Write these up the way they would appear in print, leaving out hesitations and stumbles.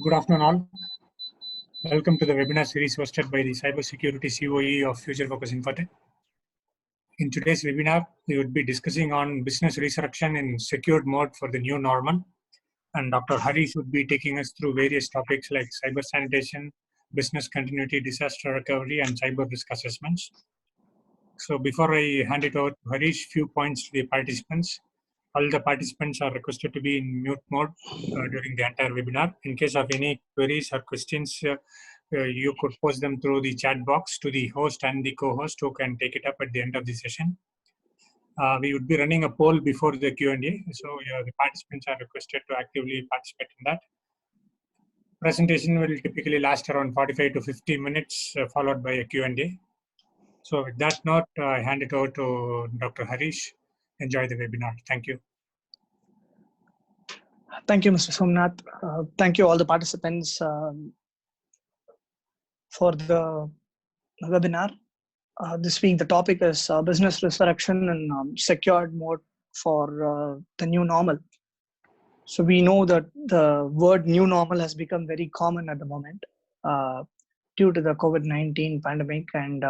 Good afternoon, all. Welcome to the webinar series hosted by the Cybersecurity COE of Future Focus Infotech. In today's webinar, we would be discussing on business resurrection in secured mode for the new normal. And Dr. Harish would be taking us through various topics like cyber sanitation, business continuity, disaster recovery, and cyber risk assessments. So before I hand it over to Harish, few points to the participants. All the participants are requested to be in mute mode during the entire webinar. In case of any queries or questions, you could post them through the chat box to the host and the co-host who can take it up at the end of the session. We would be running a poll before the Q&A, so the participants are requested to actively participate in that. Presentation will typically last around 45 to 50 minutes, followed by a Q&A. So with that note, I hand it over to Dr. Harish. Enjoy the webinar. Thank you. Thank you, Mr. Somnath. Thank you all the participants for the webinar. This week, the topic is business resurrection and secured mode for the new normal. So we know that the word new normal has become very common at the moment due to the COVID-19 pandemic, and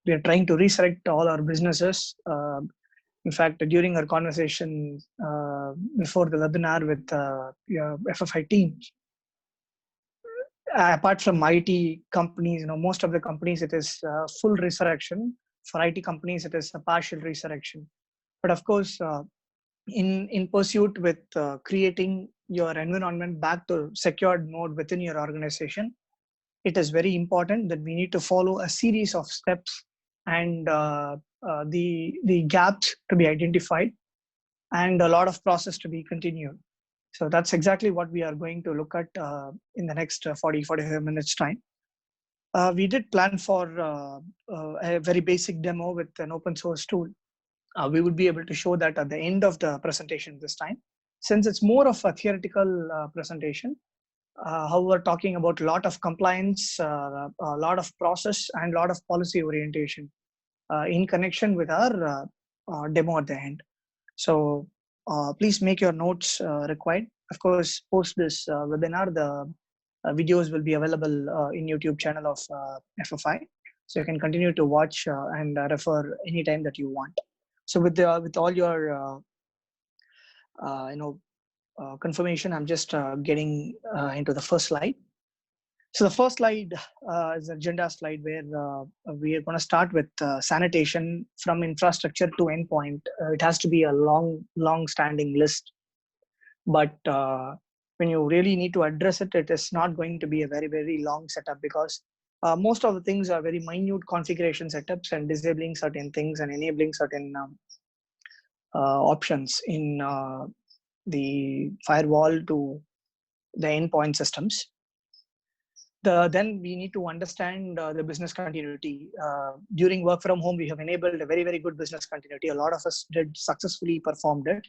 we are trying to resurrect all our businesses. In fact, during our conversation before the webinar with FFI teams, apart from IT companies, most of the companies, it is full resurrection. For IT companies, it is a partial resurrection. But of course, in pursuit with creating your environment back to secured mode within your organization, it is very important that we need to follow a series of steps and the gaps to be identified and a lot of process to be continued. So that's exactly what we are going to look at in the next 40-45 minutes time. We did plan for a very basic demo with an open source tool. We would be able to show that at the end of the presentation this time. Since it's more of a theoretical presentation, however, talking about a lot of compliance, a lot of process, and a lot of policy orientation in connection with our demo at the end. So please make your notes required. Of course, post this webinar, the videos will be available in YouTube channel of FFI. So you can continue to watch and refer anytime that you want. So with all your confirmation, I'm just getting into the first slide. So the first slide is an agenda slide where we are going to start with sanitation from infrastructure to endpoint. It has to be a long-standing list, but when you really need to address it, it is not going to be a very, very long setup, because most of the things are very minute configuration setups and disabling certain things and enabling certain options in the firewall to the endpoint systems. Then we need to understand the business continuity. During work from home, we have enabled a very, very good business continuity. A lot of us did successfully performed it.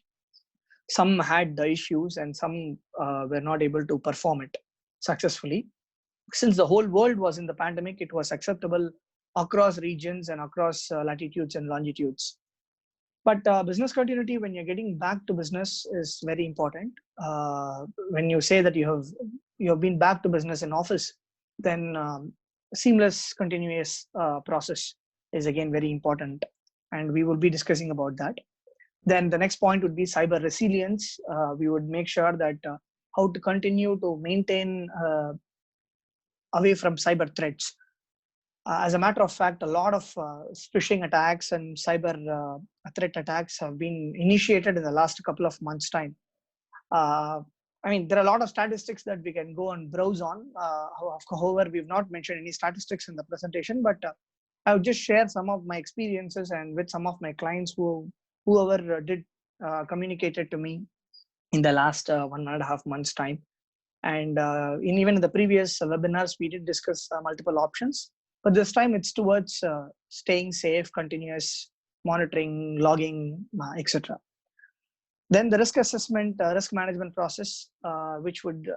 Some had the issues and some were not able to perform it successfully. Since the whole world was in the pandemic, it was acceptable across regions and across latitudes and longitudes. But business continuity, when you're getting back to business, is very important. When you say that you have been back to business in office, then seamless continuous process is again very important, and we will be discussing about that. Then the next point would be cyber resilience. We would make sure that how to continue to maintain away from cyber threats. As a matter of fact, a lot of phishing attacks and cyber threat attacks have been initiated in the last couple of months' time. I mean, there are a lot of statistics that we can go and browse on. However, we've not mentioned any statistics in the presentation, but I would just share some of my experiences and with some of my clients whoever did communicated to me in the last 1.5 months' time. And even in the previous webinars, we did discuss multiple options. But this time it's towards staying safe, continuous monitoring, logging, etc. Then the risk assessment, risk management process, which would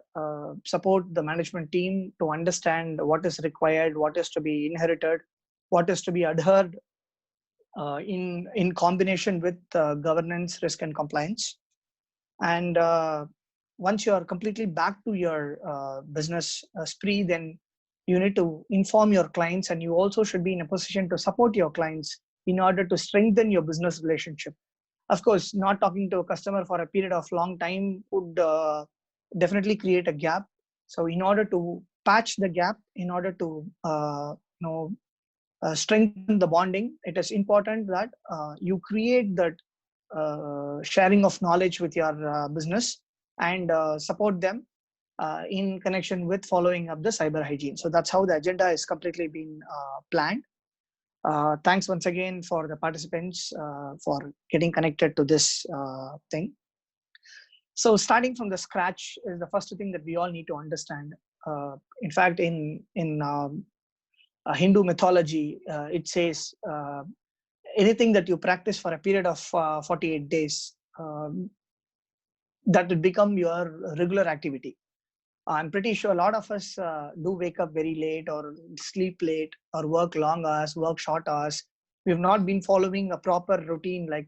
support the management team to understand what is required, what is to be inherited, what is to be adhered in combination with governance, risk, and compliance. And once you are completely back to your business spree, then you need to inform your clients, and you also should be in a position to support your clients in order to strengthen your business relationship. Of course, not talking to a customer for a period of long time would definitely create a gap. So in order to patch the gap, in order to strengthen the bonding, it is important that you create that sharing of knowledge with your business, and support them in connection with following up the cyber hygiene. So that's how the agenda is completely been planned. Thanks once again for the participants for getting connected to this thing. So starting from the scratch is the first thing that we all need to understand. In fact, in Hindu mythology, it says anything that you practice for a period of 48 days, that will become your regular activity. I'm pretty sure a lot of us do wake up very late, or sleep late, or work long hours, work short hours. We've not been following a proper routine, like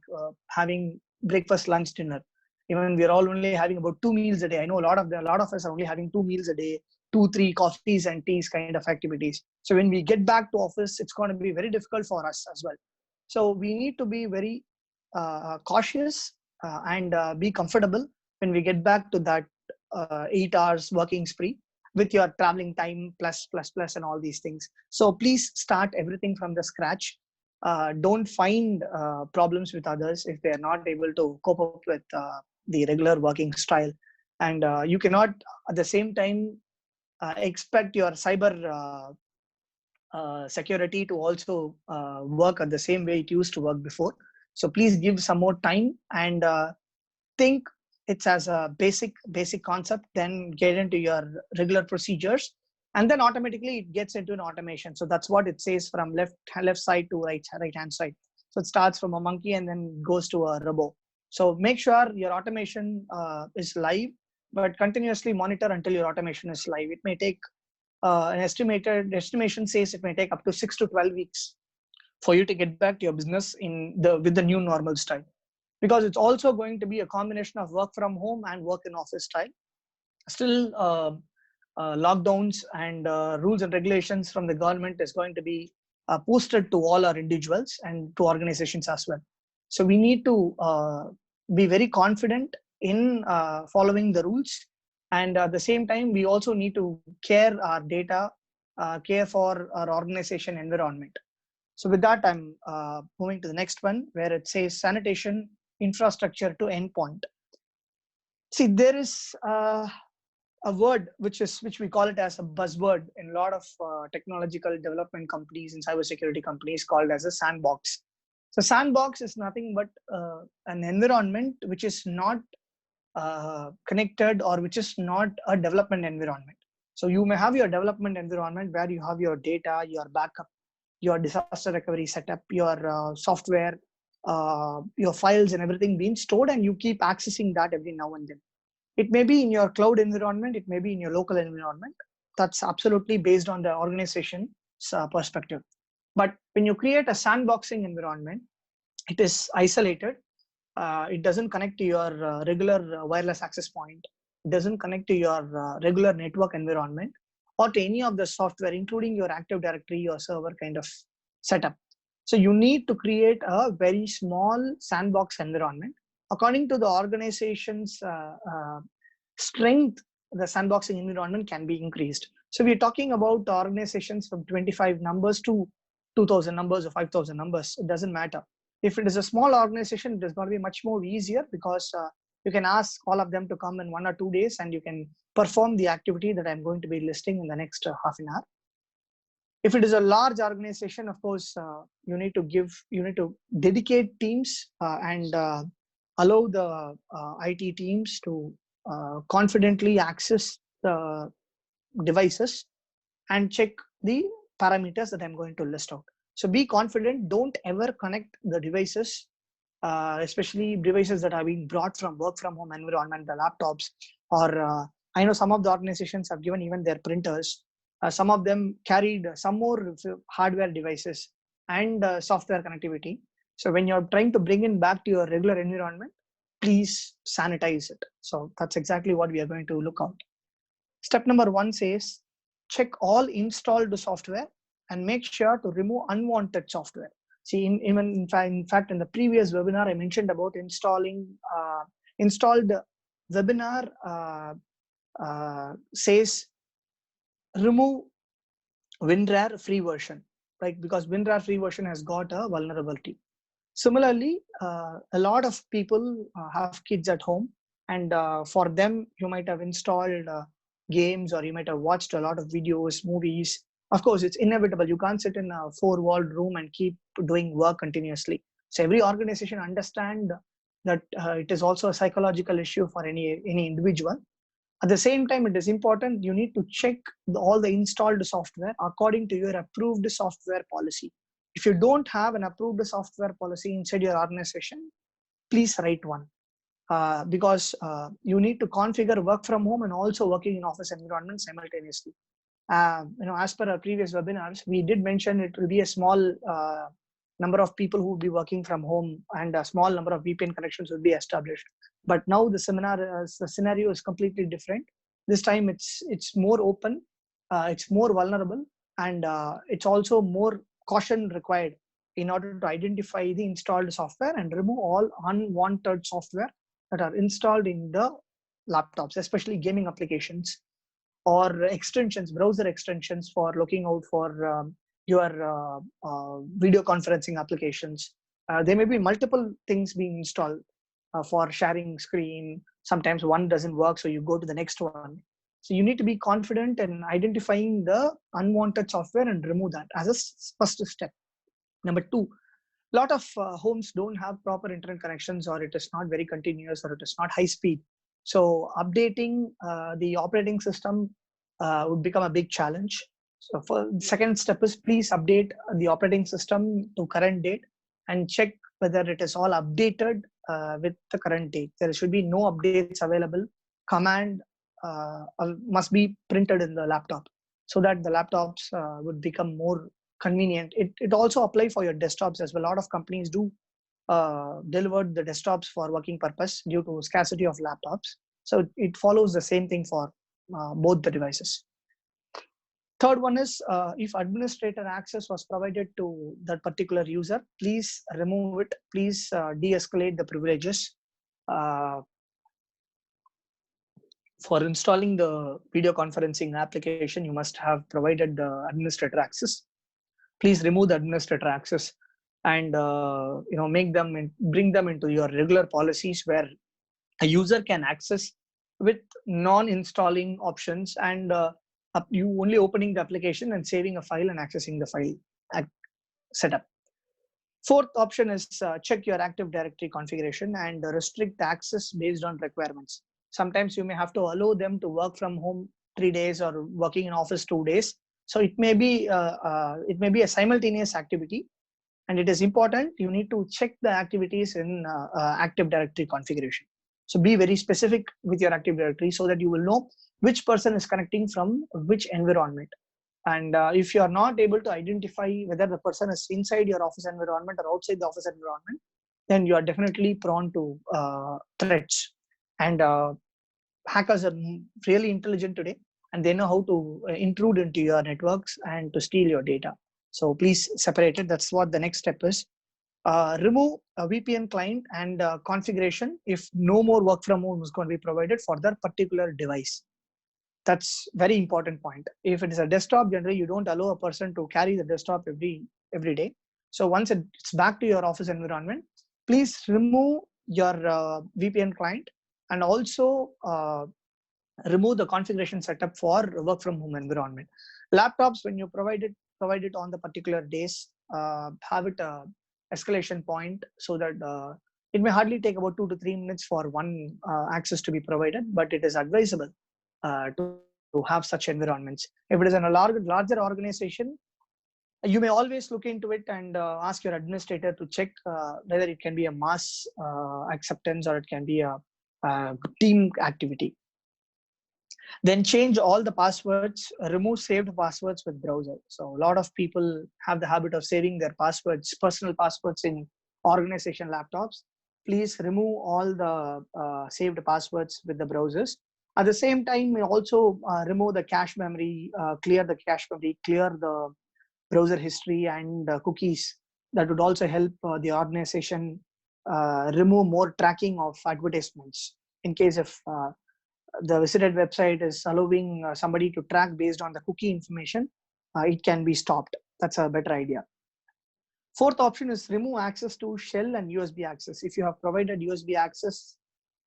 having breakfast, lunch, dinner. Even we're all only having about 2 meals a day. I know a lot of us are only having 2 meals a day, 2-3 coffees and teas kind of activities. So when we get back to office, it's going to be very difficult for us as well. So we need to be very cautious and be comfortable when we get back to that 8 hours working spree with your traveling time plus and all these things. So please start everything from the scratch. Don't find problems with others if they are not able to cope up with the regular working style. And you cannot at the same time expect your cyber security to also work at the same way it used to work before. So please give some more time and think it's as a basic concept, then get into your regular procedures, and then automatically it gets into an automation. So that's what it says, from left side to right hand side. So it starts from a monkey and then goes to a robot. So make sure your automation is live, but continuously monitor until your automation is live. It may take an estimation says it may take up to 6 to 12 weeks for you to get back to your business with the new normal style, because it's also going to be a combination of work from home and work in office style. Still, lockdowns and rules and regulations from the government is going to be posted to all our individuals and to organizations as well. So we need to be very confident in following the rules, and at the same time we also need to care our data, care for our organization environment. So with that, I'm moving to the next one, where it says sanitation infrastructure to endpoint. See, there is a word which we call it as a buzzword in a lot of technological development companies and cybersecurity companies, called as a sandbox. So sandbox is nothing but an environment which is not connected, or which is not a development environment. So you may have your development environment where you have your data, your backup, your disaster recovery setup, your software, your files and everything being stored, and you keep accessing that every now and then. It may be in your cloud environment, it may be in your local environment. That's absolutely based on the organization's perspective. But when you create a sandboxing environment, it is isolated. It doesn't connect to your regular wireless access point. It doesn't connect to your regular network environment, or to any of the software, including your Active Directory or server kind of setup. So you need to create a very small sandbox environment. According to the organization's strength, the sandboxing environment can be increased. So we're talking about organizations from 25 numbers to 2,000 numbers or 5,000 numbers. It doesn't matter. If it is a small organization, it is going to be much more easier, because you can ask all of them to come in 1 or 2 days, and you can perform the activity that I'm going to be listing in the next half an hour. If it is a large organization, of course, you need to dedicate teams and allow the IT teams to confidently access the devices and check the parameters that I'm going to list out. So be confident. Don't ever connect the devices, especially devices that are being brought from work from home environment, the laptops, or I know some of the organizations have given even their printers. Some of them carried some more hardware devices and software connectivity. So when you're trying to bring it back to your regular environment, please sanitize it. So that's exactly what we are going to look out. Step number 1 says, check all installed software and make sure to remove unwanted software. See, in fact, in the previous webinar, I mentioned about installed webinar says remove WinRAR free version, right? Because WinRAR free version has got a vulnerability. Similarly, a lot of people have kids at home, and for them, you might have installed games, or you might have watched a lot of videos, movies. Of course, it's inevitable. You can't sit in a 4-walled room and keep doing work continuously. So every organization understand that it is also a psychological issue for any individual. At the same time, it is important you need to check all the installed software according to your approved software policy. If you don't have an approved software policy inside your organization, please write one, because you need to configure work from home and also working in office environment simultaneously. As per our previous webinars, we did mention it will be a small number of people who will be working from home, and a small number of VPN connections will be established. But now the scenario is completely different. This time it's more open, it's more vulnerable, and it's also more caution required in order to identify the installed software and remove all unwanted software that are installed in the laptops, especially gaming applications or extensions, browser extensions for looking out for your video conferencing applications. There may be multiple things being installed for sharing screen. Sometimes one doesn't work, so you go to the next one. So you need to be confident in identifying the unwanted software and remove that as a first step. Number 2, a lot of homes don't have proper internet connections, or it is not very continuous, or it is not high speed. So updating the operating system would become a big challenge. So for the second step is, please update the operating system to current date and check whether it is all updated with the current date. There should be no updates available. Command must be printed in the laptop so that the laptops would become more convenient. It also applies for your desktops as well. A lot of companies do deliver the desktops for working purpose due to scarcity of laptops. So it follows the same thing for both the devices. Third one is, if administrator access was provided to that particular user, please remove it. Please de-escalate the privileges. For installing the video conferencing application, you must have provided the administrator access. Please remove the administrator access and bring them into your regular policies, where a user can access with non-installing options, and you only opening the application and saving a file and accessing the file setup. Fourth option is check your Active Directory configuration and restrict access based on requirements. Sometimes you may have to allow them to work from home 3 days or working in office 2 days. So it may be a simultaneous activity, and it is important you need to check the activities in Active Directory configuration. So be very specific with your Active Directory so that you will know which person is connecting from which environment. And if you are not able to identify whether the person is inside your office environment or outside the office environment, then you are definitely prone to threats. And hackers are really intelligent today, and they know how to intrude into your networks and to steal your data. So please separate it. That's what the next step is. Remove a VPN client and configuration if no more work from home is going to be provided for that particular device. That's very important point. If it is a desktop, generally you don't allow a person to carry the desktop every day. So once it's back to your office environment, please remove your VPN client, and also remove the configuration setup for work from home environment. Laptops, when you provide it on the particular days, have it escalation point, so that it may hardly take about 2 to 3 minutes for one access to be provided, but it is advisable to have such environments. If it is in a larger organization, you may always look into it and ask your administrator to check whether it can be a mass acceptance or it can be a team activity. Then change all the passwords, remove saved passwords with browser. So a lot of people have the habit of saving their passwords, personal passwords, in organization laptops. please remove all the saved passwords with the browsers. At the same time, we also remove the cache memory, clear the cache memory, clear the browser history and cookies. That would also help the organization remove more tracking of advertisements. In case if the visited website is allowing somebody to track based on the cookie information, it can be stopped. That's a better idea. Fourth option is remove access to shell and USB access. If you have provided USB access,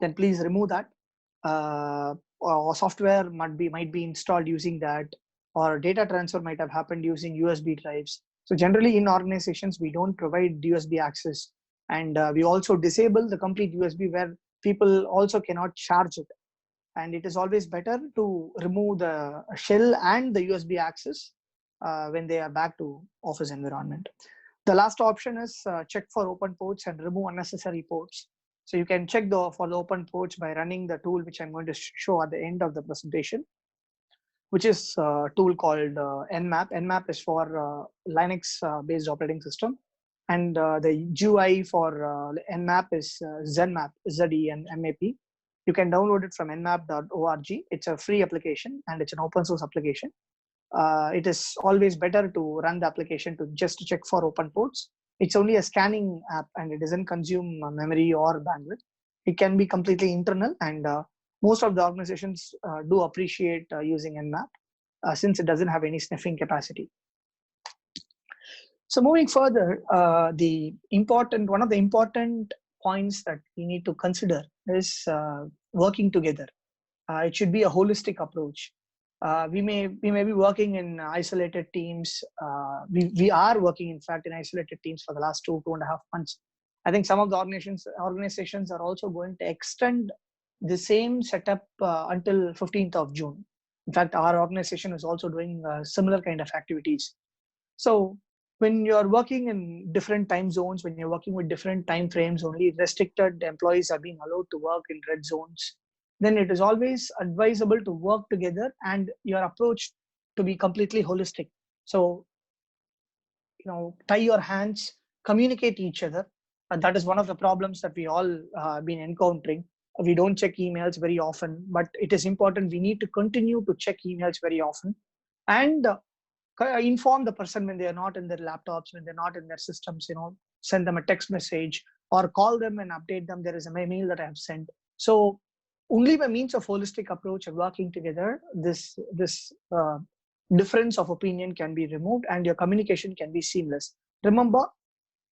then please remove that. Or software might be installed using that, or data transfer might have happened using USB drives. So generally in organizations, we don't provide USB access, and we also disable the complete USB where people also cannot charge it. And it is always better to remove the shell and the USB access when they are back to office environment. The last option is check for open ports and remove unnecessary ports. So you can check for the open ports by running the tool which I'm going to show at the end of the presentation, which is a tool called Nmap. Nmap is for Linux based operating system, and the GUI for Nmap is Zenmap, ZENMAP. You can download it from nmap.org. It's a free application and it's an open source application. It is always better to run the application to just check for open ports. It's only a scanning app and it doesn't consume memory or bandwidth. It can be completely internal, and most of the organizations do appreciate using Nmap since it doesn't have any sniffing capacity. So moving further, one of the important points that we need to consider is working together. It should be a holistic approach. We may be working in isolated teams. We are working, in fact, in isolated teams for the last 2.5 months. I think some of the organizations are also going to extend the same setup until 15th of June. In fact, our organization is also doing similar kind of activities. So when you're working in different time zones, when you're working with different time frames, only restricted employees are being allowed to work in red zones, then it is always advisable to work together and your approach to be completely holistic. So, tie your hands, communicate each other. And that is one of the problems that we all been encountering. We don't check emails very often, but it is important. We need to continue to check emails very often and inform the person when they are not in their laptops, when they're not in their systems, send them a text message or call them and update them. There is a mail that I have sent. So only by means of holistic approach and working together, this difference of opinion can be removed and your communication can be seamless. Remember,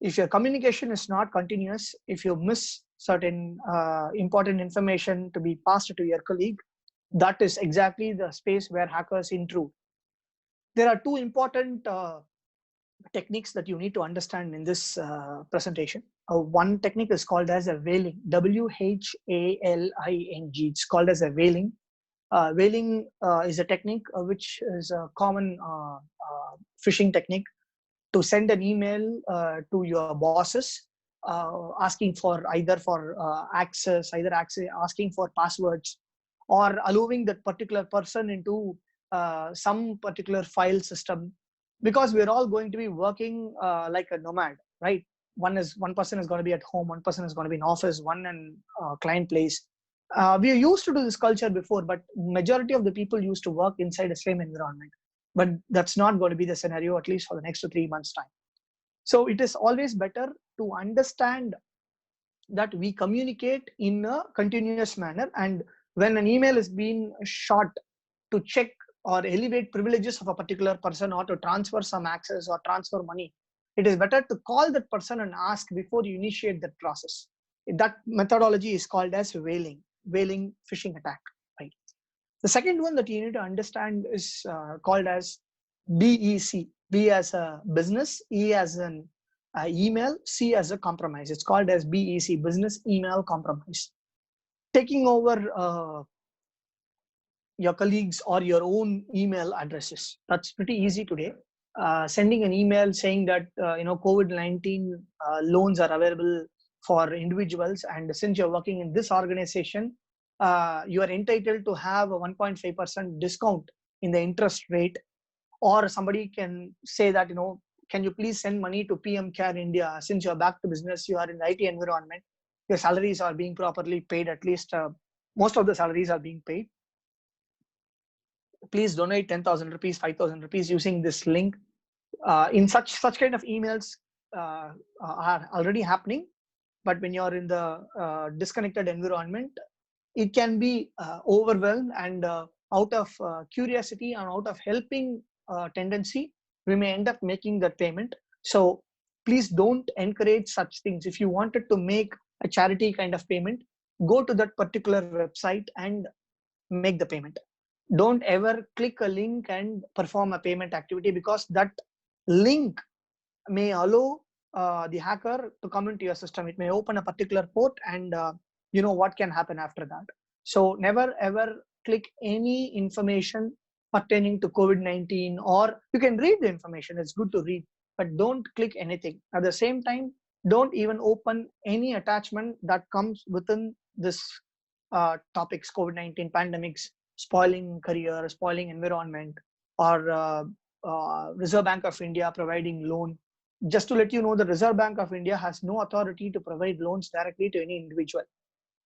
if your communication is not continuous, if you miss certain important information to be passed to your colleague, that is exactly the space where hackers intrude. There are two important techniques that you need to understand in this presentation. One technique is called as a whaling, WHALING. It's called as a whaling. Whaling is a technique which is a common phishing technique to send an email to your bosses asking for access, asking for passwords, or allowing that particular person into some particular file system, because we're all going to be working like a nomad, right? One person is going to be at home, one person is going to be in office, one in client place. We used to do this culture before, but majority of the people used to work inside the same environment. But that's not going to be the scenario, at least for the next 2 3 months time. So it is always better to understand that we communicate in a continuous manner, and when an email is being shot to check or elevate privileges of a particular person or to transfer some access or transfer money, it is better to call that person and ask before you initiate that process. That methodology is called as whaling phishing attack, right? The second one that you need to understand is called as BEC. B as a business, E as an email, C as a compromise. It's called as BEC, business email compromise. Taking over your colleagues or your own email addresses. That's pretty easy today. Sending an email saying that COVID-19 loans are available for individuals, and since you're working in this organization, you are entitled to have a 1.5% discount in the interest rate. Or somebody can say that, can you please send money to PM Care India, since you're back to business, you are in the IT environment, your salaries are being properly paid, at least most of the salaries are being paid. Please donate 10,000 rupees, 5,000 rupees using this link. In such kind of emails are already happening, but when you're in the disconnected environment, it can be overwhelmed, and out of curiosity and out of helping tendency, we may end up making that payment. So please don't encourage such things. If you wanted to make a charity kind of payment, go to that particular website and make the payment. Don't ever click a link and perform a payment activity, because that link may allow the hacker to come into your system. It may open a particular port, and you know what can happen after that. So never ever click any information pertaining to COVID-19, or you can read the information, it's good to read, but don't click anything. At the same time, don't even open any attachment that comes within this topics: COVID-19, pandemics, spoiling career, spoiling environment, or Reserve Bank of India providing loan. Just to let you know, the Reserve Bank of India has no authority to provide loans directly to any individual.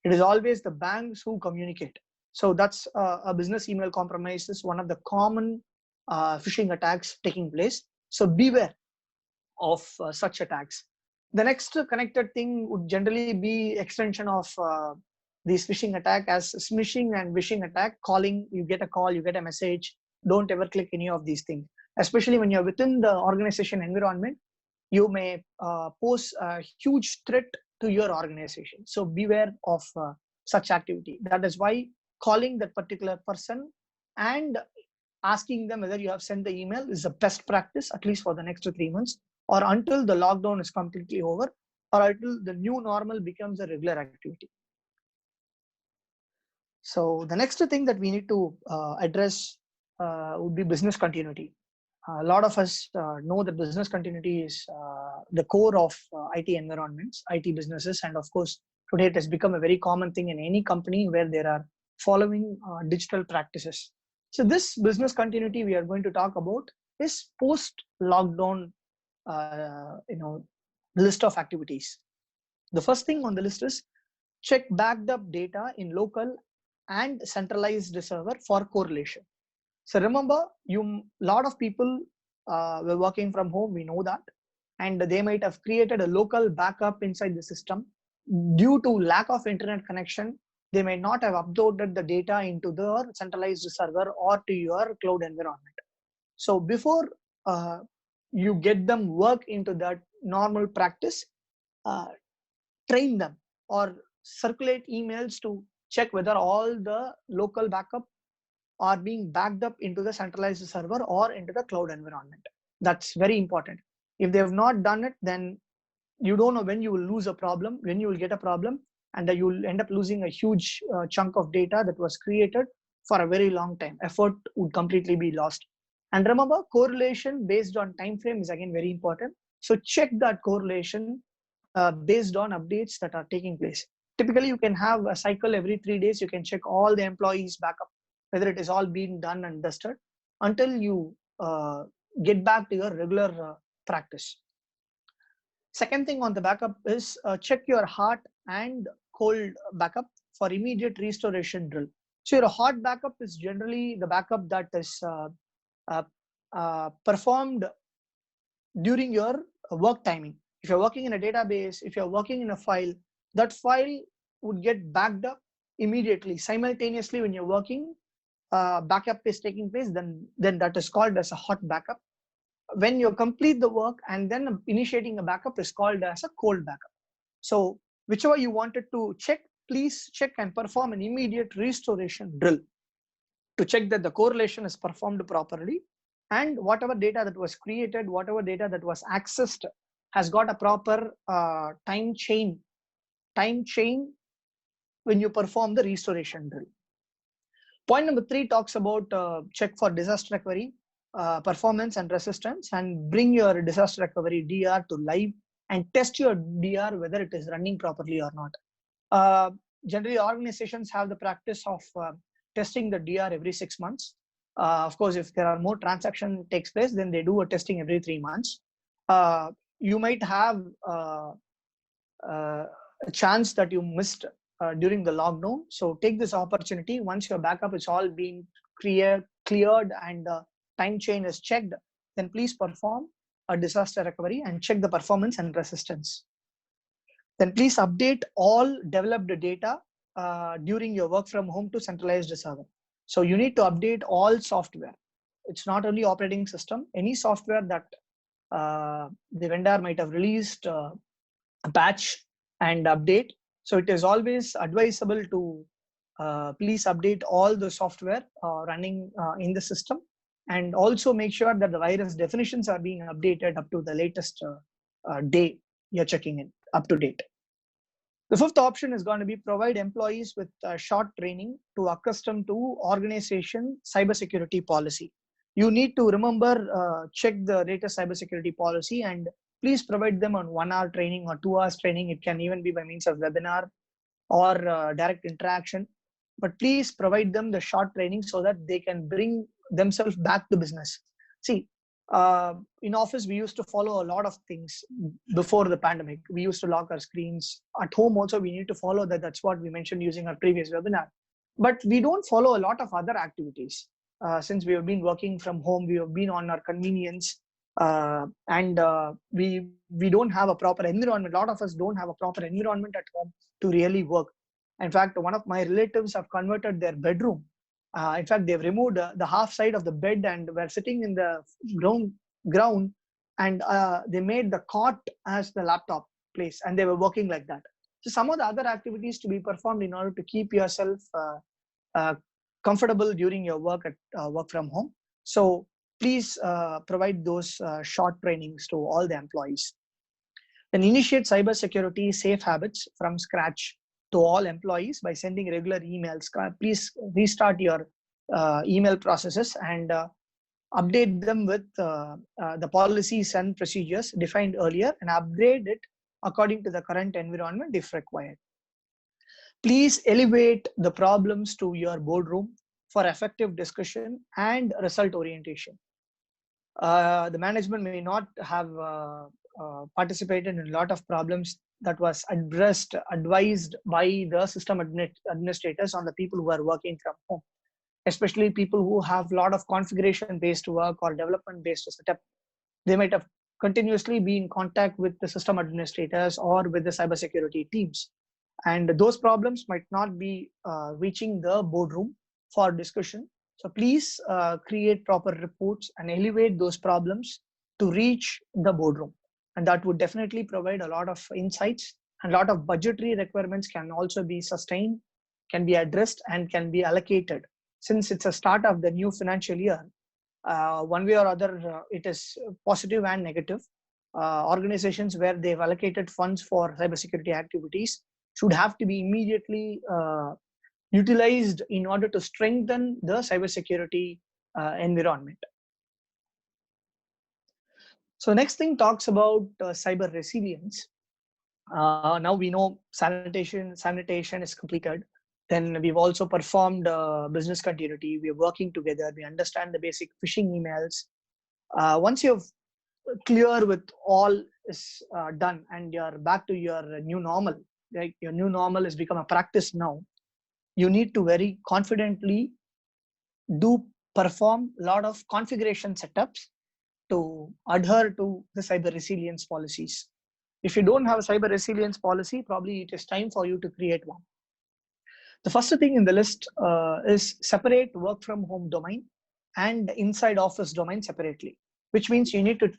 It is always the banks who communicate. So that's a business email compromise is one of the common phishing attacks taking place. So beware of such attacks. The next connected thing would generally be extension of these phishing attack as smishing and wishing attack. Calling, you get a call, you get a message. Don't ever click any of these things, especially when you're within the organization environment. You may pose a huge threat to your organization. So beware of such activity. That is why calling that particular person and asking them whether you have sent the email is the best practice, at least for the next 3 months, or until the lockdown is completely over, or until the new normal becomes a regular activity. So the next thing that we need to address would be business continuity. A lot of us know that business continuity is the core of IT environments, IT businesses, and of course, today it has become a very common thing in any company where there are following digital practices. So this business continuity we are going to talk about is post-lockdown, list of activities. The first thing on the list is check backed up data in local and centralized server for correlation. So remember, lot of people were working from home, we know that, and they might have created a local backup inside the system. Due to lack of internet connection, they may not have uploaded the data into their centralized server or to your cloud environment. So before you get them work into that normal practice, train them or circulate emails to check whether all the local backup are being backed up into the centralized server or into the cloud environment. That's very important. If they have not done it, then you don't know when you will lose a problem, when you will get a problem, and you will end up losing a huge chunk of data that was created for a very long time. Effort would completely be lost. And remember, correlation based on time frame is again very important. So check that correlation based on updates that are taking place. Typically, you can have a cycle every 3 days. You can check all the employees backup, whether it is all being done and dusted, until you get back to your regular practice. Second thing on the backup is check your hot and cold backup for immediate restoration drill. So your hot backup is generally the backup that is performed during your work timing. If you're working in a database, if you're working in a file, that file would get backed up immediately, simultaneously when you're working. Backup is taking place, then that is called as a hot backup. When you complete the work and then initiating a backup is called as a cold backup. So whichever you wanted to check, please check and perform an immediate restoration drill to check that the correlation is performed properly, and whatever data that was created, whatever data that was accessed has got a proper time chain when you perform the restoration drill. Point number 3 talks about check for disaster recovery, performance and resistance, and bring your disaster recovery DR to live and test your DR whether it is running properly or not. Generally, organizations have the practice of testing the DR every 6 months. Of course, if there are more transaction takes place, then they do a testing every 3 months. You might have a chance that you missed during the lockdown. So take this opportunity. Once your backup is all being cleared and the time chain is checked, then please perform a disaster recovery and check the performance and resistance. Then please update all developed data during your work from home to centralized server. So you need to update all software. It's not only operating system, any software that the vendor might have released a patch and update. So it is always advisable to please update all the software running in the system, and also make sure that the virus definitions are being updated up to the latest day you're checking in, up to date. The fifth option is going to be provide employees with short training to accustom to organization cybersecurity policy. You need to remember, check the latest cybersecurity policy, and please provide them on 1 hour training or 2 hours training. It can even be by means of webinar or direct interaction. But please provide them the short training so that they can bring themselves back to business. See, in office, we used to follow a lot of things before the pandemic. We used to lock our screens. At home also, we need to follow that. That's what we mentioned using our previous webinar. But we don't follow a lot of other activities. Since we have been working from home, we have been on our convenience, and we don't have a proper environment. A lot of us don't have a proper environment at home to really work. In fact, one of my relatives have converted their bedroom. In fact, they've removed the half side of the bed and were sitting in the ground, and they made the cot as the laptop place, and they were working like that. So some of the other activities to be performed in order to keep yourself comfortable during your work at work from home. So please provide those short trainings to all the employees. Then initiate cybersecurity safe habits from scratch to all employees by sending regular emails. Please restart your email processes and update them with the policies and procedures defined earlier, and upgrade it according to the current environment if required. Please elevate the problems to your boardroom for effective discussion and result orientation. The management may not have participated in a lot of problems that was advised by the system administrators on the people who are working from home, especially people who have a lot of configuration-based work or development-based setup. They might have continuously been in contact with the system administrators or with the cybersecurity teams. And those problems might not be reaching the boardroom for discussion. So please create proper reports and elevate those problems to reach the boardroom. And that would definitely provide a lot of insights, and a lot of budgetary requirements can also be sustained, can be addressed, and can be allocated. Since it's a start of the new financial year, one way or other, it is positive and negative. Organizations where they've allocated funds for cybersecurity activities should have to be immediately utilized in order to strengthen the cybersecurity environment. So next thing talks about cyber resilience. Now we know sanitation is completed. Then we've also performed business continuity. We're working together. We understand the basic phishing emails. Once you're clear with all is done and you're back to your new normal, like your new normal has become a practice now, you need to very confidently perform a lot of configuration setups to adhere to the cyber resilience policies. If you don't have a cyber resilience policy, probably it is time for you to create one. The first thing in the list is separate work from home domain and inside office domain separately, which means you need to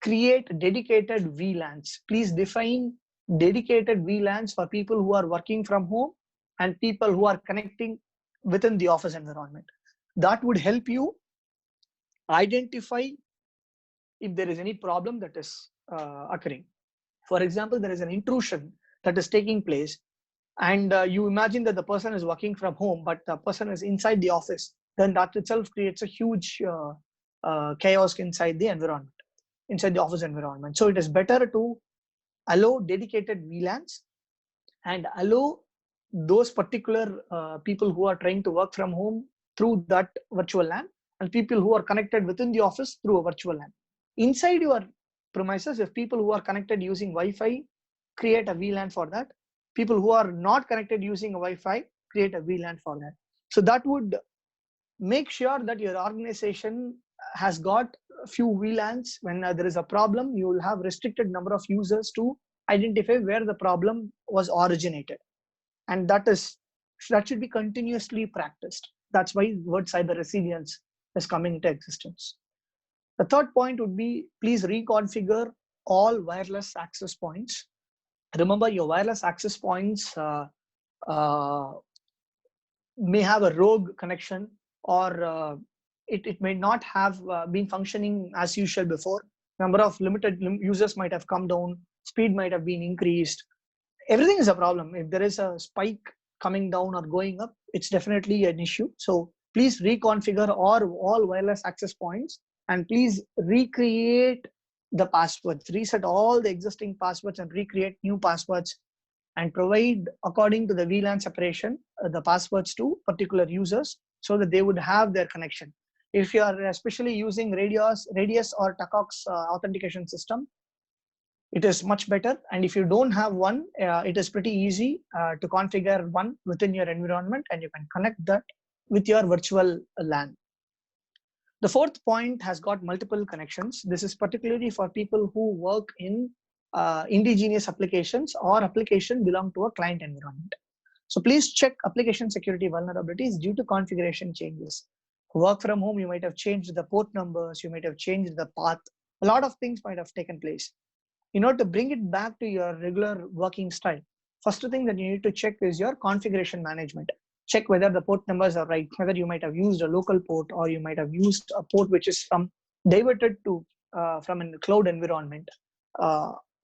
create dedicated VLANs. Please define dedicated VLANs for people who are working from home and people who are connecting within the office environment. That would help you identify if there is any problem that is occurring. For example, there is an intrusion that is taking place, and you imagine that the person is working from home, but the person is inside the office, then that itself creates a huge chaos inside the environment, inside the office environment. So it is better to allow dedicated VLANs and allow those particular people who are trying to work from home through that virtual LAN, and people who are connected within the office through a virtual LAN. Inside your premises, if people who are connected using Wi-Fi create a VLAN for that. People who are not connected using a Wi-Fi, create a VLAN for that. So that would make sure that your organization has got a few VLANs. When there is a problem, you will have restricted number of users to identify where the problem was originated. And that should be continuously practiced. That's why the word cyber resilience is coming into existence. The third point would be, please reconfigure all wireless access points. Remember, your wireless access points may have a rogue connection, or it may not have been functioning as usual before. Number of limited users might have come down, speed might have been increased. Everything is a problem. If there is a spike coming down or going up, it's definitely an issue. So please reconfigure all wireless access points, and please recreate the passwords, reset all the existing passwords and recreate new passwords, and provide according to the VLAN separation the passwords to particular users so that they would have their connection. If you are especially using Radius or Tacox authentication system, it is much better. And if you don't have one, it is pretty easy to configure one within your environment, and you can connect that with your virtual LAN. The fourth point has got multiple connections. This is particularly for people who work in indigenous applications or application belong to a client environment. So please check application security vulnerabilities due to configuration changes. Work from home, you might have changed the port numbers, you might have changed the path. A lot of things might have taken place. In order to bring it back to your regular working style, first thing that you need to check is your configuration management. Check whether the port numbers are right, whether you might have used a local port or you might have used a port which is diverted to from a cloud environment.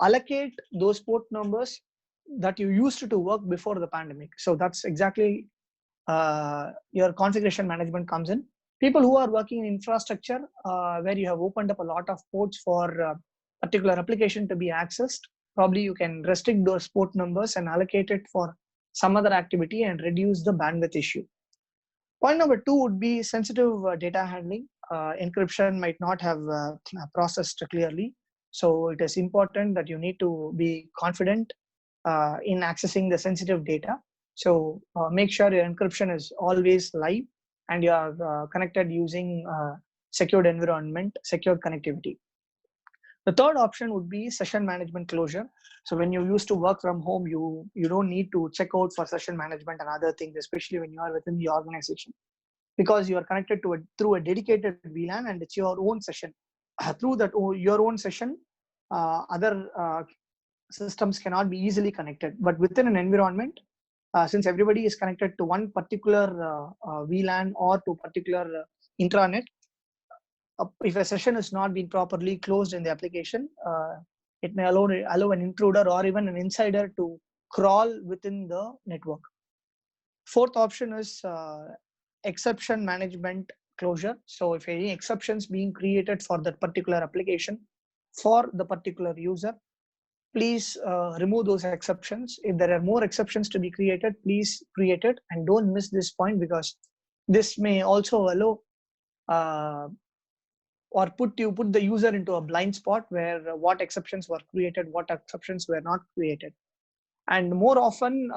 Allocate those port numbers that you used to work before the pandemic. So that's exactly your configuration management comes in. People who are working in infrastructure where you have opened up a lot of ports for particular application to be accessed, probably you can restrict those port numbers and allocate it for some other activity and reduce the bandwidth issue. Point number 2 would be sensitive data handling. Encryption might not have processed clearly. So it is important that you need to be confident in accessing the sensitive data. So make sure your encryption is always live and you are connected using secured environment, secured connectivity. The third option would be session management closure. So when you used to work from home, you don't need to check out for session management and other things, especially when you are within the organization, because you are connected to through a dedicated VLAN and it's your own session. Through that your own session, other systems cannot be easily connected. But within an environment, since everybody is connected to one particular VLAN or to particular intranet, if a session is not being properly closed in the application, it may allow an intruder or even an insider to crawl within the network. Fourth option is exception management closure. So if any exceptions being created for that particular application for the particular user, please remove those exceptions. If there are more exceptions to be created, please create it, and don't miss this point, because this may also allow or put the user into a blind spot where what exceptions were created, what exceptions were not created. And more often,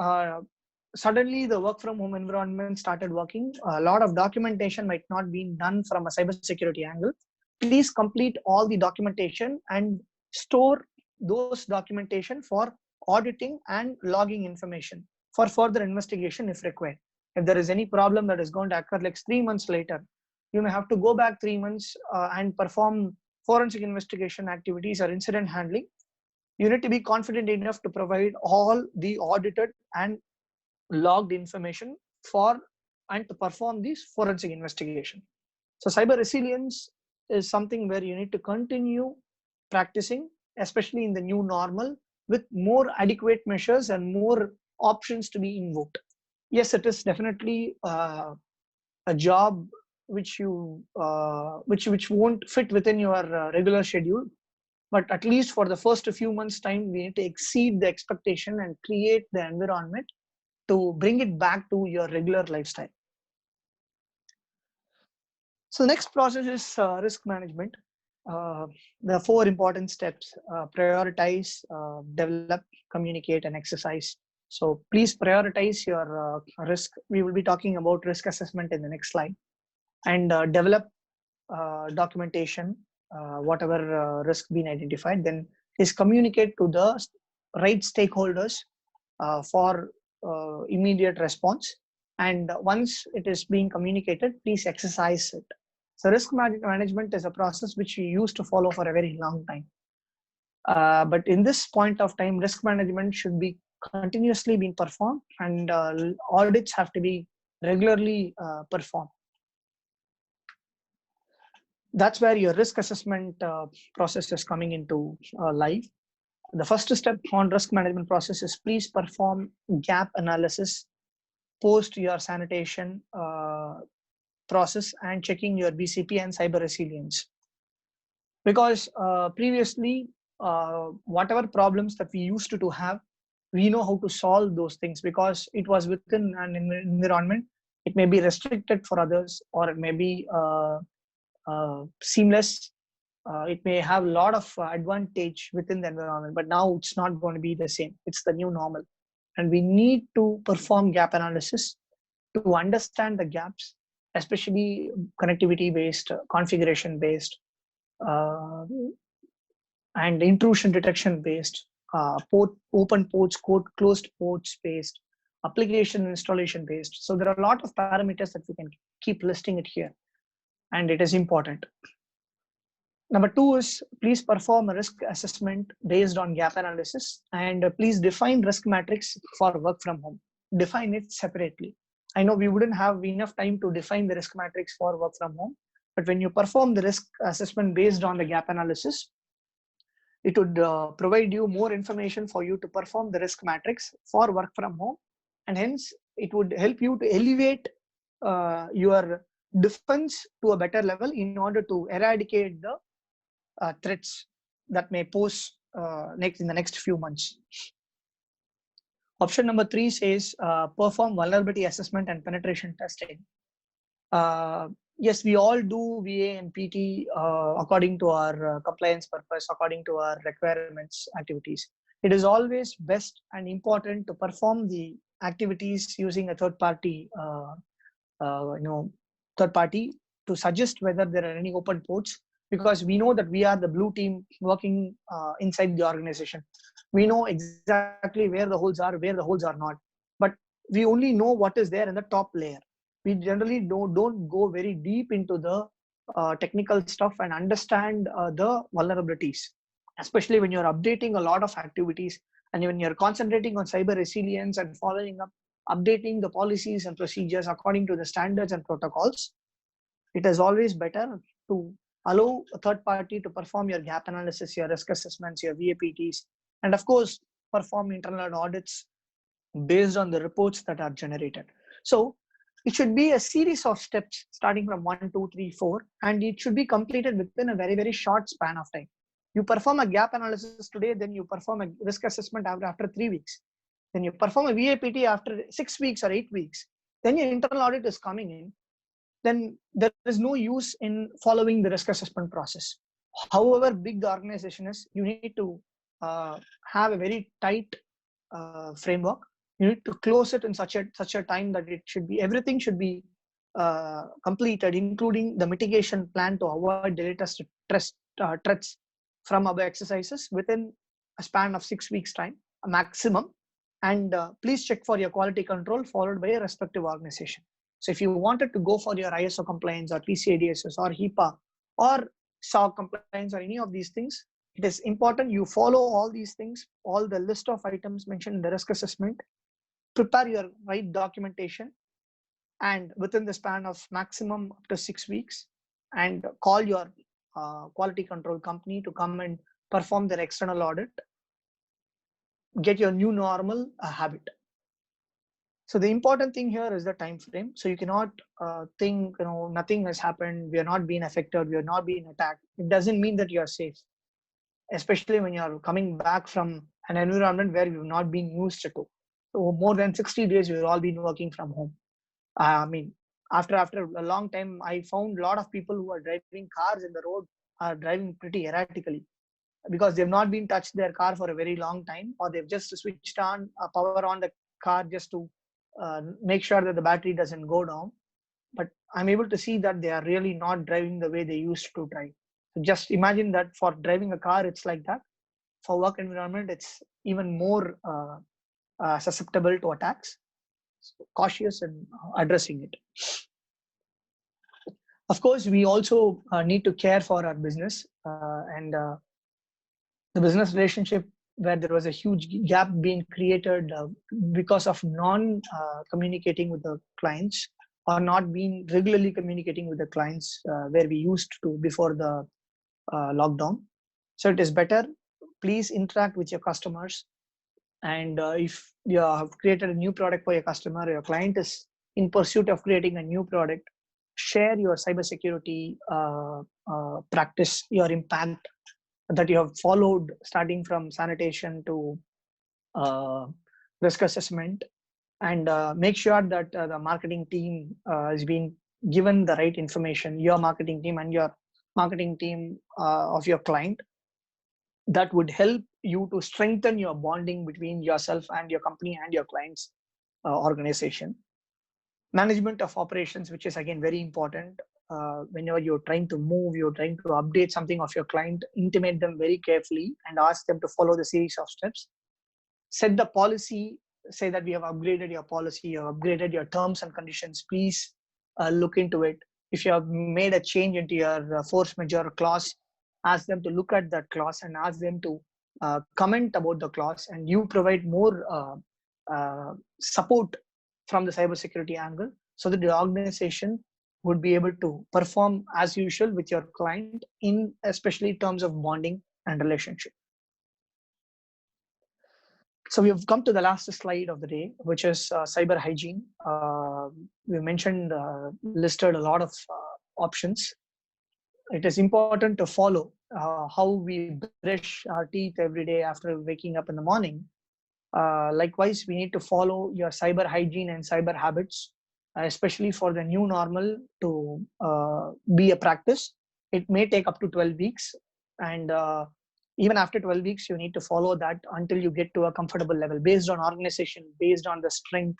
suddenly the work from home environment started working. A lot of documentation might not be done from a cybersecurity angle. Please complete all the documentation and store those documentation for auditing and logging information for further investigation if required. If there is any problem that is going to occur like 3 months later, you may have to go back 3 months and perform forensic investigation activities or incident handling. You need to be confident enough to provide all the audited and logged information and to perform this forensic investigation. So cyber resilience is something where you need to continue practicing, especially in the new normal, with more adequate measures and more options to be invoked. Yes, it is definitely a job which won't fit within your regular schedule, but at least for the first few months time, we need to exceed the expectation and create the environment to bring it back to your regular lifestyle. So the next process is risk management. the 4 important steps: prioritize, develop, communicate, and exercise. So please prioritize your risk. We will be talking about risk assessment in the next slide. And develop documentation, whatever risk being identified. Then is communicate to the right stakeholders for immediate response. And once it is being communicated, please exercise it. So risk management is a process which we used to follow for a very long time. But in this point of time, risk management should be continuously being performed, and audits have to be regularly performed. That's where your risk assessment process is coming into life. The first step on risk management process is please perform gap analysis post your sanitation process and checking your BCP and cyber resilience. Because previously, whatever problems that we used to have, we know how to solve those things because it was within an environment. It may be restricted for others, or it may be seamless. It may have a lot of advantage within the environment, but now it's not going to be the same. It's the new normal. And we need to perform gap analysis to understand the gaps, especially connectivity based, configuration based, and intrusion detection based, port open ports, closed ports based, application installation based. So there are a lot of parameters that we can keep listing it here, and it is important. Number 2 is please perform a risk assessment based on gap analysis, and please define risk matrix for work from home. Define it separately. I know we wouldn't have enough time to define the risk matrix for work from home, but when you perform the risk assessment based on the gap analysis, it would provide you more information for you to perform the risk matrix for work from home, and hence it would help you to elevate your defense to a better level in order to eradicate the threats that may pose in the next few months. Option number 3 says perform vulnerability assessment and penetration testing. Yes, we all do VA and PT according to our compliance purpose, according to our requirements activities. It is always best and important to perform the activities using a third party, third party to suggest whether there are any open ports, because we know that we are the blue team working inside the organization. We know exactly where the holes are, where the holes are not, but we only know what is there in the top layer. We generally don't go very deep into the technical stuff and understand the vulnerabilities, especially when you're updating a lot of activities and when you're concentrating on cyber resilience and following up, updating the policies and procedures according to the standards and protocols. It is always better to allow a third party to perform your gap analysis, your risk assessments, your VAPTs, and of course, perform internal audits based on the reports that are generated. So it should be a series of steps starting from 1, 2, 3, 4, and it should be completed within a very, very short span of time. You perform a gap analysis today, then you perform a risk assessment after 3 weeks. Then you perform a VAPT after 6 weeks or 8 weeks. Then your internal audit is coming in. Then there is no use in following the risk assessment process. However big the organization is, you need to have a very tight framework. You need to close it in such a time that it should be, everything should be completed, including the mitigation plan to avoid the latest threats from our exercises within a span of 6 weeks time, a maximum. And please check for your quality control followed by a respective organization. So if you wanted to go for your ISO compliance or PCI DSS or HIPAA or SOC compliance or any of these things, it is important you follow all these things, all the list of items mentioned in the risk assessment, prepare your right documentation, and within the span of maximum up to 6 weeks, and call your quality control company to come and perform their external audit. Get your new normal habit. So the important thing here is the time frame. So you cannot think, nothing has happened, we are not being affected, we are not being attacked. It doesn't mean that you are safe, especially when you are coming back from an environment where you've not been used to. So more than 60 days, we've all been working from home. I mean, after a long time, I found a lot of people who are driving cars in the road are driving pretty erratically because they've not been touched their car for a very long time, or they've just switched on power on the car just to make sure that the battery doesn't go down. But I'm able to see that they are really not driving the way they used to drive. So just imagine that for driving a car, it's like that. For work environment, it's even more susceptible to attacks. So cautious in addressing it. Of course, we also need to care for our business and the business relationship where there was a huge gap being created because of non-communicating with the clients or not being regularly communicating with the clients where we used to before the lockdown. So it is better, please interact with your customers. And if you have created a new product for your customer, your client is in pursuit of creating a new product, share your cybersecurity practice, your impact that you have followed starting from sanitation to risk assessment, and make sure that the marketing team is being given the right information, your marketing team and your marketing team of your client. That would help you to strengthen your bonding between yourself and your company and your client's organization. Management of operations, which is again very important. Whenever you're trying to move, you're trying to update something of your client, intimate them very carefully and ask them to follow the series of steps. Set the policy, say that we have upgraded your policy, you have upgraded your terms and conditions, please look into it. If you have made a change into your force majeure clause, ask them to look at that clause and ask them to comment about the clause, and you provide more support from the cybersecurity angle so that the organization would be able to perform as usual with your client in especially terms of bonding and relationship. So we have come to the last slide of the day, which is cyber hygiene. We mentioned, listed a lot of options. It is important to follow how we brush our teeth every day after waking up in the morning. Likewise, we need to follow your cyber hygiene and cyber habits, especially for the new normal to be a practice. It may take up to 12 weeks. And even after 12 weeks, you need to follow that until you get to a comfortable level based on organization, based on the strength,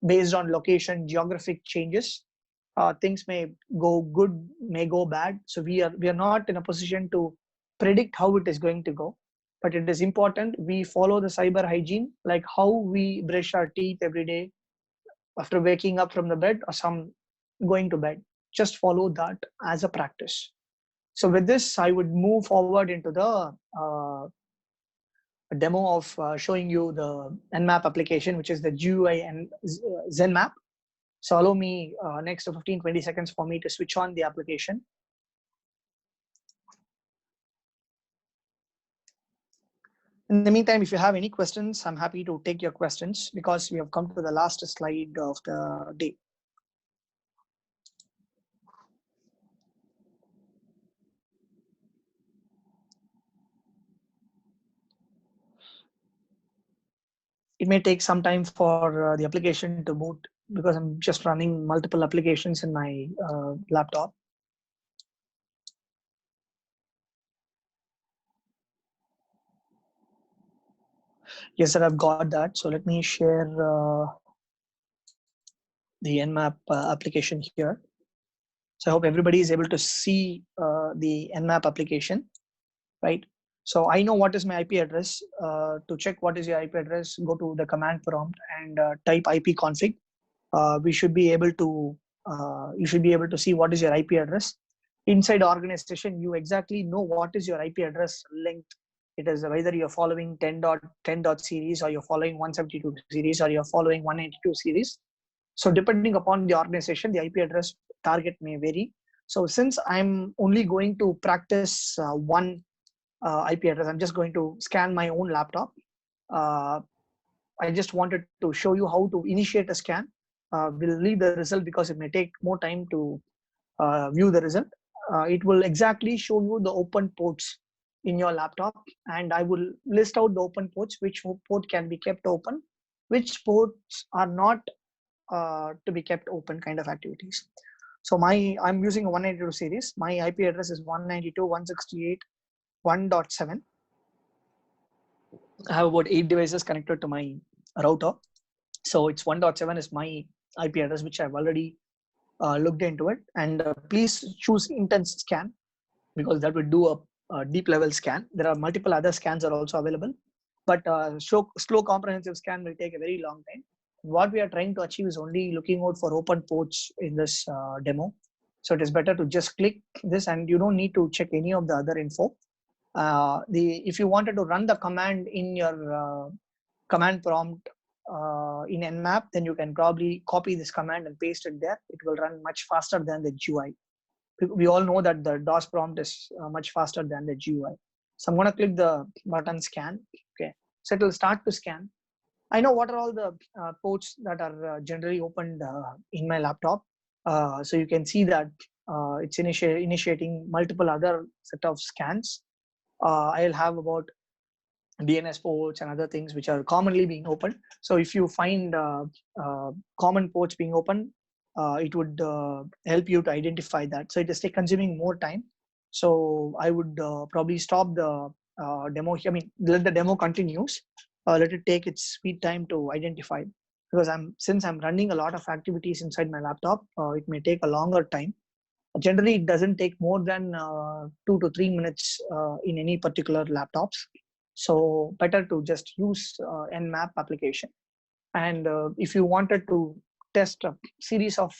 based on location, geographic changes. Things may go good, may go bad. So we are not in a position to predict how it is going to go. But it is important we follow the cyber hygiene, like how we brush our teeth every day after waking up from the bed or some going to bed. Just follow that as a practice. So with this, I would move forward into the demo of showing you the Nmap application, which is the GUI and ZenMap. So allow me next 15-20 seconds for me to switch on the application. In the meantime, if you have any questions, I'm happy to take your questions because we have come to the last slide of the day. It may take some time for the application to boot because I'm just running multiple applications in my laptop. Yes, sir, I've got that. So let me share the Nmap application here. So I hope everybody is able to see the Nmap application, right? So I know what is my IP address. To check what is your IP address, go to the command prompt and type ipconfig. We should be able to, you should be able to see what is your IP address. Inside the organization, you exactly know what is your IP address length. It is whether you're following 10.10 series or you're following 172 series or you're following 192 series. So depending upon the organization, the IP address target may vary. So since I'm only going to practice one IP address, I'm just going to scan my own laptop. I just wanted to show you how to initiate a scan. We'll leave the result because it may take more time to view the result. It will exactly show you the open ports in your laptop, and I will list out the open ports, which port can be kept open, which ports are not to be kept open kind of activities. So I'm using a 192 series. My IP address is 192.168.1.7. I have about 8 devices connected to my router. So it's 1.7 is my IP address, which I've already looked into it. And please choose intense scan, because that will do a deep level scan. There are multiple other scans are also available, but slow comprehensive scan will take a very long time. What we are trying to achieve is only looking out for open ports in this demo. So it is better to just click this, and you don't need to check any of the other info. If you wanted to run the command in your command prompt in Nmap, then you can probably copy this command and paste it there. It will run much faster than the GUI. We all know that the DOS prompt is much faster than the GUI. So I'm going to click the button scan. Okay, so it will start to scan. I know what are all the ports that are generally opened in my laptop. So you can see that it's initiating multiple other set of scans. I'll have about DNS ports and other things which are commonly being opened. So if you find common ports being opened, it would help you to identify that. So it is consuming more time. So I would probably stop the demo. I mean, let the demo continues. Let it take its sweet time to identify. Because since I'm running a lot of activities inside my laptop, it may take a longer time. Generally, it doesn't take more than 2 to 3 minutes in any particular laptops. So better to just use Nmap application. And if you wanted to test a series of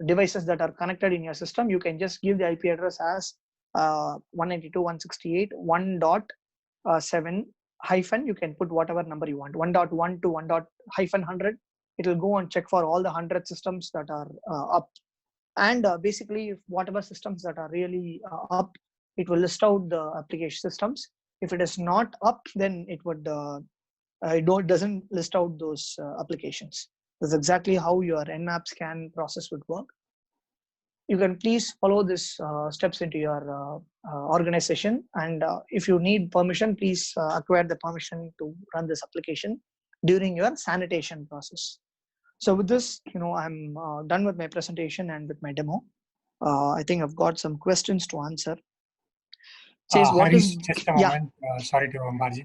devices that are connected in your system, you can just give the IP address as 192.168.1.7 hyphen. You can put whatever number you want, 1.1 to 1.-100. It will go and check for all the 100 systems that are up. And basically, whatever systems that are really up, it will list out the application systems. If it is not up, then it would doesn't list out those applications. That's exactly how your Nmap scan process would work. You can please follow this steps into your organization, and if you need permission, please acquire the permission to run this application during your sanitation process. So with this, I'm done with my presentation and with my demo. I think I've got some questions to answer. Says what Harish, is just a moment. Sorry to bombard you.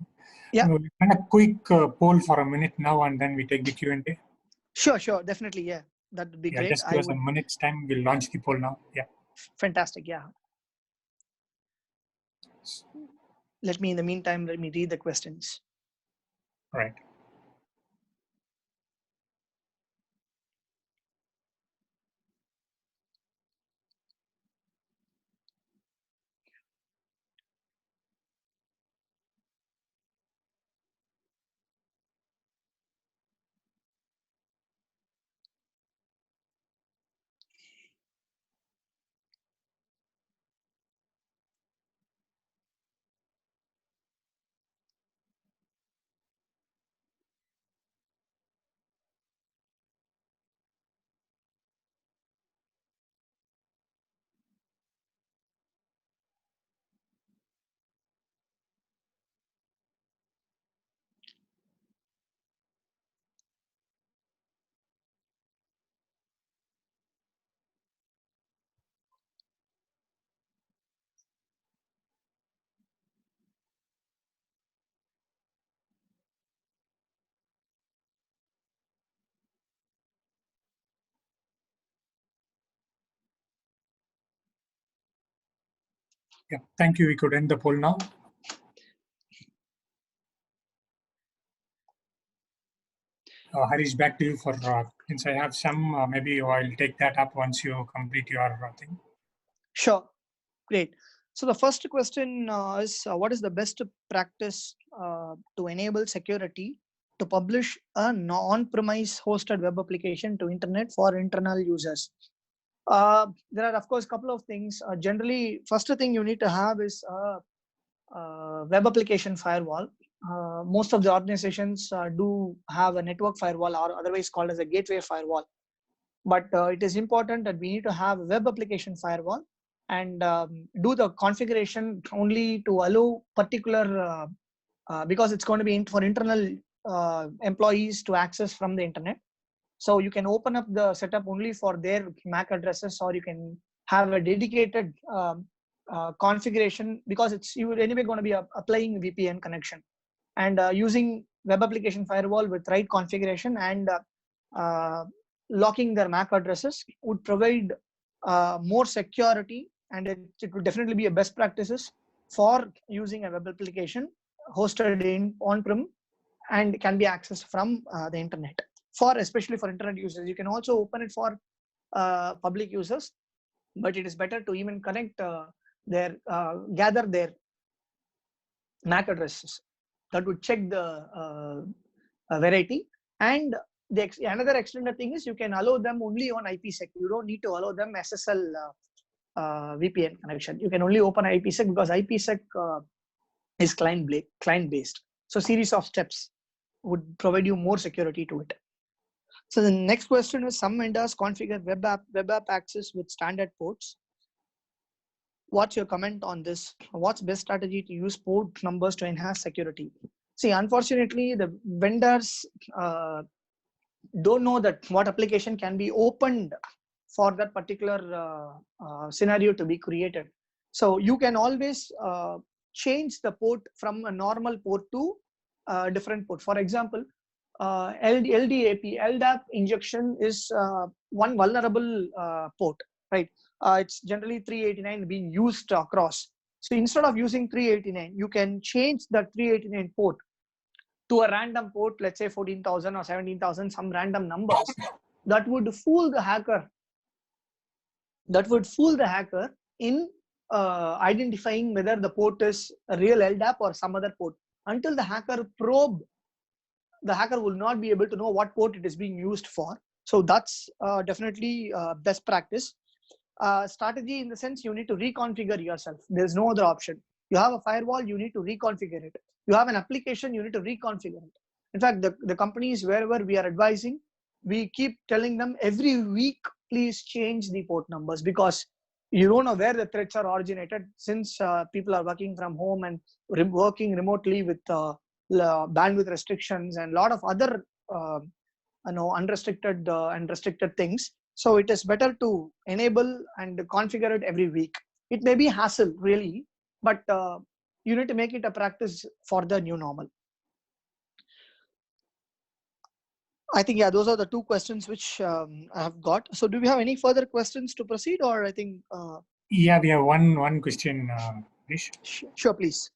Yeah. We'll run a quick poll for a minute now, and then we take the Q&A. Sure, definitely. Yeah, that would be great. Just give us a minute's time. We'll launch the poll now. Yeah. Fantastic. Yeah. In the meantime, let me read the questions. Right. Yeah, thank you. We could end the poll now. Harish, back to you for since I have some, maybe I'll take that up once you complete your thing. Sure, great. So the first question is, what is the best practice to enable security to publish a on-premise hosted web application to internet for internal users? There are, of course, a couple of things. Generally, first thing you need to have is a web application firewall. Most of the organizations do have a network firewall, or otherwise called as a gateway firewall. But it is important that we need to have a web application firewall and do the configuration only to allow particular, because it's going to be for internal employees to access from the internet. So you can open up the setup only for their MAC addresses, or you can have a dedicated configuration, because you're anyway going to be applying VPN connection, and using web application firewall with right configuration and locking their MAC addresses would provide more security, and it would definitely be a best practices for using a web application hosted in on-prem and can be accessed from the internet. Especially for internet users, you can also open it for public users, but it is better to even connect gather their MAC addresses. That would check the variety. And another extended thing is you can allow them only on IPsec. You don't need to allow them SSL VPN connection. You can only open IPsec because IPsec is client based. So series of steps would provide you more security to it. So the next question is, some vendors configure web app access with standard ports. What's your comment on this? What's best strategy to use port numbers to enhance security? See, unfortunately, the vendors don't know that what application can be opened for that particular scenario to be created. So you can always change the port from a normal port to a different port. For example, LDAP injection is one vulnerable port, right? It's generally 389 being used across. So instead of using 389, you can change the 389 port to a random port, let's say 14,000 or 17,000, some random numbers that would fool the hacker. That would fool the hacker in identifying whether the port is a real LDAP or some other port. Until the hacker probe, the hacker will not be able to know what port it is being used for. So that's definitely best practice. Strategy in the sense, you need to reconfigure yourself. There's no other option. You have a firewall, you need to reconfigure it. You have an application, you need to reconfigure it. In fact, the companies wherever we are advising, we keep telling them every week, please change the port numbers, because you don't know where the threats are originated, since people are working from home and working remotely with bandwidth restrictions and a lot of other unrestricted and restricted things. So it is better to enable and configure it every week. It may be hassle really, but you need to make it a practice for the new normal. I think, yeah, those are the two questions which I have got. So do we have any further questions to proceed, or I think? Yeah, we have one question, Rish. Sure, please.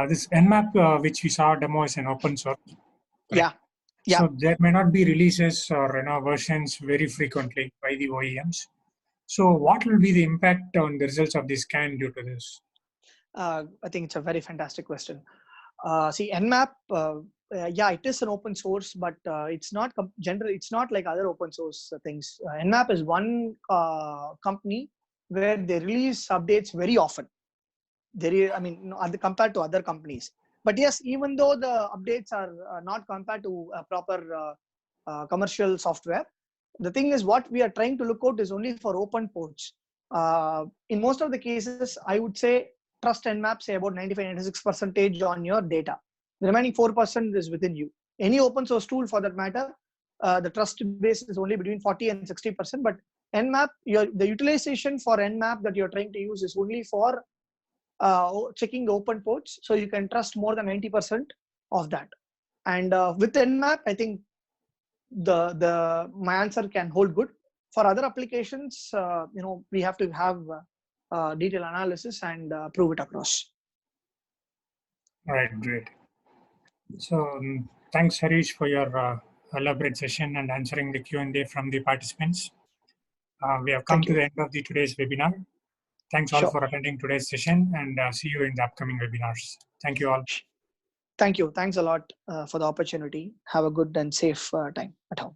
This Nmap, which we saw demo, is an open source. Right? Yeah. Yeah. So there may not be releases or versions very frequently by the OEMs. So what will be the impact on the results of the scan due to this? I think it's a very fantastic question. See, Nmap, yeah, it is an open source, but it's not it's not like other open source things. Nmap is one company where they release updates very often. Compared to other companies. But yes, even though the updates are not compared to proper commercial software, the thing is, what we are trying to look out is only for open ports. In most of the cases, I would say trust Nmap, say about 95-96% on your data. The remaining 4% is within you. Any open source tool for that matter, the trust base is only between 40 and 60%. But Nmap, the utilization for Nmap that you're trying to use is only for checking the open ports. So you can trust more than 90% of that. And with Nmap, I think my answer can hold good. For other applications, we have to have detailed analysis and prove it across. All right, great. So thanks, Harish, for your elaborate session and answering the Q&A from the participants. We have come to the end of today's webinar. Thanks all for attending today's session, and see you in the upcoming webinars. Thank you all. Thank you. Thanks a lot for the opportunity. Have a good and safe time at home.